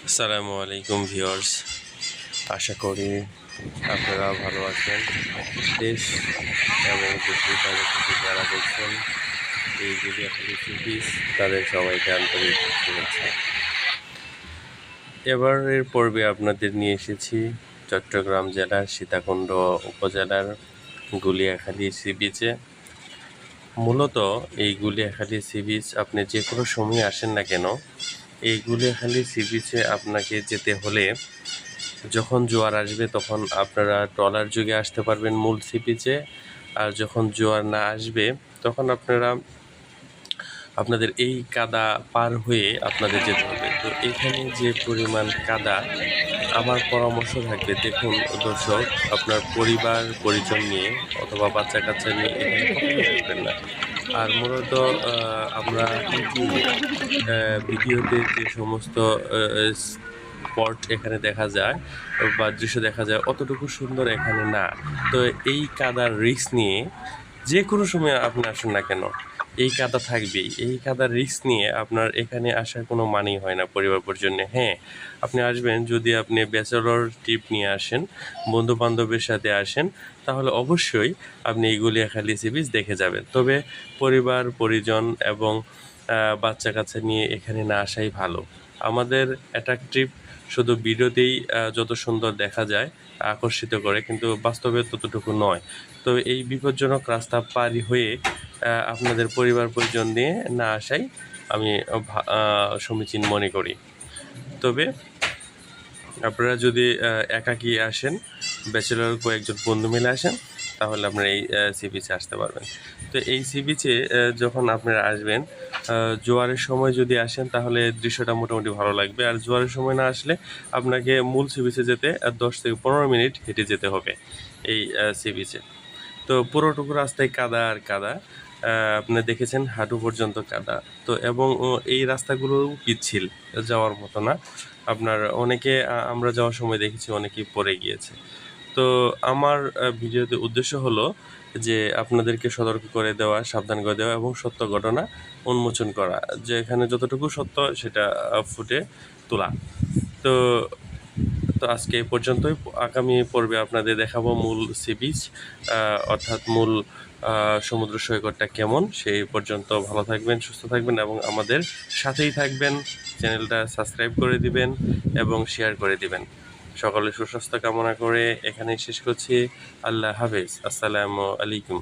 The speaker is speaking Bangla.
আসসালামু আলাইকুম ভিউয়ার্স, আশা করি আপনারা ভালো আছেন। দেশ এবং দেশের বাইরে থেকে যারা দেখছেন এই গুলিয়াখালী সি বিচ, তাদের সবাইকে আন্তরিক শুভেচ্ছা। এবারের পর্বে আপনাদের নিয়ে এসেছি চট্টগ্রাম জেলার সীতাকুণ্ড উপজেলার গুলিয়াখালী সি বিচে। মূলত এই গুলিয়াখালী সি বিচ আপনি যে কোনো সময় আসেন না কেন, এই গুলিয়াখালী সি বিচে আপনাকে যেতে হলে যখন জোয়ার আসবে তখন আপনারা ট্রলার যোগে আসতে পারবেন মূল সি বিচে, আর যখন জোয়ার না আসবে তখন আপনাদের এই কাদা পার হয়ে আপনাদের যেতে হবে। তো এখানে যে পরিমাণ কাদা, আমার পরামর্শ থাকবে, দেখুন দর্শক, আপনার পরিবার পরিজন নিয়ে অথবা বাচ্চা কাচ্চা নিয়ে এখানে কখনো আসবেন না। আর মূলত আমরা ভিডিওতে যে সমস্ত স্পট এখানে দেখা যায় বা দৃশ্য দেখা যায় অতটুকু সুন্দর এখানে না। তো এই কাদার রিস্ক নিয়ে যে কোনো সময় আপনি আসুন না কেন, এই কাদা থাকবেই। এই কাদার রিস্ক নিয়ে আপনার এখানে আসার কোনো মানেই হয় না পরিবার পরিজন্যে। হ্যাঁ, আপনি আসবেন যদি আপনি ব্যাচেলর ট্রিপ নিয়ে আসেন, বন্ধু বান্ধবের সাথে আসেন, তাহলে অবশ্যই আপনি এই গুলিয়াখালী সি বিচ দেখে যাবেন। তবে পরিবার পরিজন এবং বাচ্চা কাচ্চা নিয়ে এখানে না আসাই ভালো। আমাদের অ্যাট্রাকটিভ শুধু ভিডিওতেই যত সুন্দর দেখা যায়, আকর্ষিত করে, কিন্তু বাস্তবে ততটুকু নয়। তো এই বিপজ্জনক রাস্তা পারি হয়ে আপনাদের পরিবার পরিজন নিয়ে না আসাই আমি সমীচীন মনে করি। তবে আপনারা যদি একাকী আসেন, ব্যাচেলর কয়েকজন বন্ধু মিলে আসেন, তাহলে আপনারা এই সি বিচে আসতে পারবেন। তো এই সি বিচে যখন আপনারা আসবেন, জোয়ারের সময় যদি আসেন তাহলে দৃশ্যটা মোটামুটি ভালো লাগবে। আর জোয়ারের সময় না আসলে আপনাকে মূল সি বিচে যেতে 10 থেকে 15 মিনিট হেঁটে যেতে হবে এই সি বিচে। তো পুরোটুকু রাস্তায় কাদা আর কাদা, আপনি দেখেছেন হাঁটু পর্যন্ত কাদা। তো এবং এই রাস্তাগুলো পিচ্ছিল, যাওয়ার মতো না। আপনার অনেকে আমরা যাওয়ার সময় দেখেছি অনেকেই পড়ে গিয়েছে। তো আমার ভিডিওতে উদ্দেশ্য হলো যে আপনাদেরকে সতর্ক করে দেওয়া, সাবধান করে দেওয়া এবং সত্য ঘটনা উন্মোচন করা, যে এখানে যতটুকু সত্য সেটা ফুটে তোলা। তো তো আজকে এই পর্যন্তই। আগামী পর্বে আপনাদের দেখাবো মূল সি বিচ, অর্থাৎ মূল সমুদ্র সৈকতটা কেমন। সেই পর্যন্ত ভালো থাকবেন, সুস্থ থাকবেন এবং আমাদের সাথেই থাকবেন। চ্যানেলটা সাবস্ক্রাইব করে দিবেন এবং শেয়ার করে দিবেন। সকলের সুস্বাস্থ্য কামনা করে এখানেই শেষ করছি। আল্লাহ হাফেজ। আসসালামু আলাইকুম।